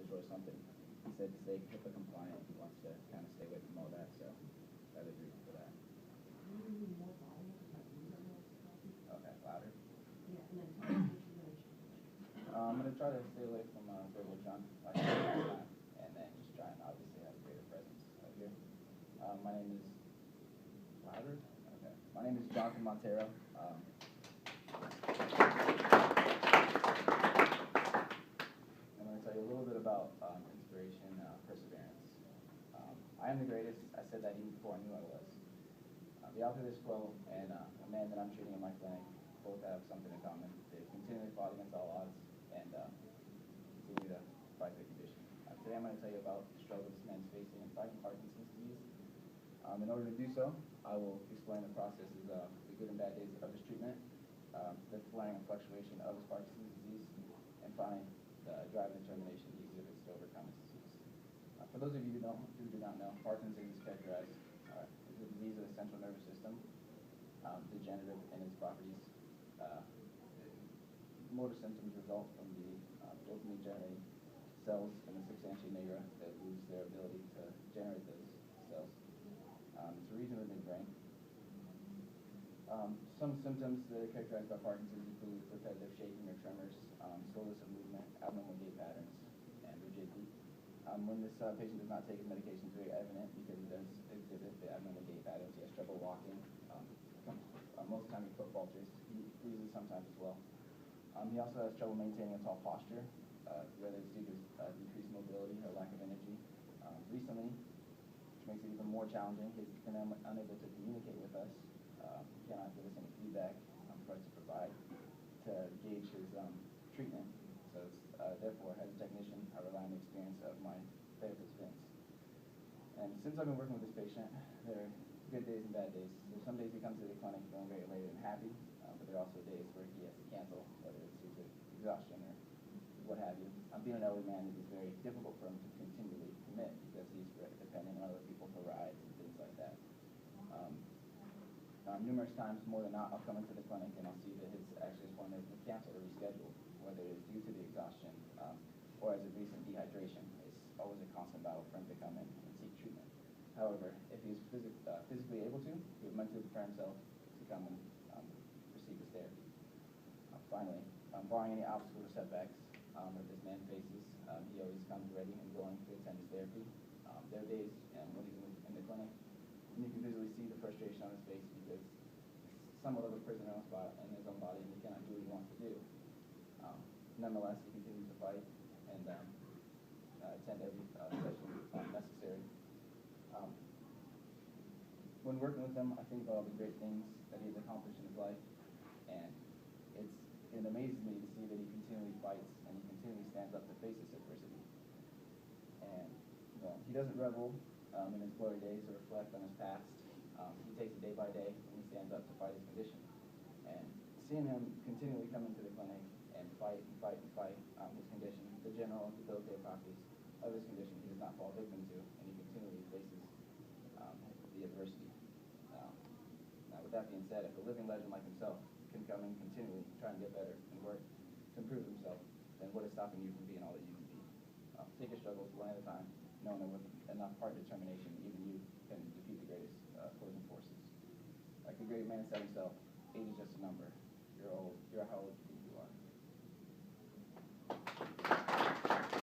destroy something. He said to stay HIPAA compliant. He wants to kind of stay away from all that, so I would agree for that. Okay, louder. I'm going to try to stay away from verbal junk like last time, and then just try and obviously have a greater presence out here. My name is louder. Okay. My name is Johnathan Monteiro. I'm going to tell you a little bit about inspiration, perseverance. I am the greatest. I said that even before I knew I was. The author of this quote and a man that I'm treating in my clinic both have something in common. They continually fought against all odds and continue to fight their condition. Today I'm going to tell you about the struggle this man is facing in fighting Parkinson's disease. In order to do so, I will explain the processes of the good and bad days of his treatment, the flaring and fluctuation of his Parkinson's disease, and finally, the drive and determination he exhibits to overcome his disease. For those of you who do not know, Parkinson's is characterized as a disease of the central nervous system, degenerative in its properties. Motor symptoms result from the dopamine-generating cells in the substantia nigra that lose their ability to generate those cells. It's a region of the midbrain. Some symptoms that are characterized by Parkinson's include repetitive shaking or tremors, slowness of movement, abnormal gait patterns, and rigidity. When this patient does not take his medication, it's very evident because he does exhibit the abnormal gait patterns. He has trouble walking. Most of the time he foot falters. He freezes sometimes as well. He also has trouble maintaining a tall posture, whether it's due to decreased mobility or lack of energy. Recently, which makes it even more challenging, he's been unable to communicate with us. He cannot give us any feedback for us to provide to gauge his treatment. So therefore, as a technician, I rely on the experience of my therapist, Vince. And since I've been working with this patient, there are good days and bad days. There's some days he comes to the clinic feeling very elated and happy, but there are also days where he has to cancel, whether it's due to exhaustion or what have you. Being an elderly man, it is very difficult for him to continually commit because he's dependent on other people for rides and things like that. Numerous times, more than not, I'll come into the clinic and I'll see that his actually appointment has been canceled or rescheduled, whether it's due to the exhaustion or as a recent dehydration. It's always a constant battle for him to come in and seek treatment. However, if he's physically able to, he would mentally prepare himself to come and receive his therapy. Finally, barring any obstacles or setbacks that this man faces, he always comes ready and willing to attend his therapy. There are days when he's in the clinic, and you can visually see the frustration on his face because he's somewhat of a prisoner in his own body, and he cannot do what he wants to do. Nonetheless, he continues to fight and attend every session necessary. When working with him, I think about all the great things that he's accomplished in his life, and it amazes me to see that he continually fights and he continually stands up to face this adversity. And he doesn't revel in his glory days or reflect on his past. He takes it day by day and he stands up to fight his condition. And seeing him continually come into the clinic and fight his condition, the general debilitating properties of his condition, he does not fall victim to, and he continually faces the adversity. Now, with that being said, if a living legend like himself can come in continually, try and get better and work to improve himself, then what is stopping you from being all that you can be? Take your struggles one at a time, knowing that with enough heart and determination, even you can defeat the greatest opposing forces. Like the great man said himself, age is just a number. You're old. You're how old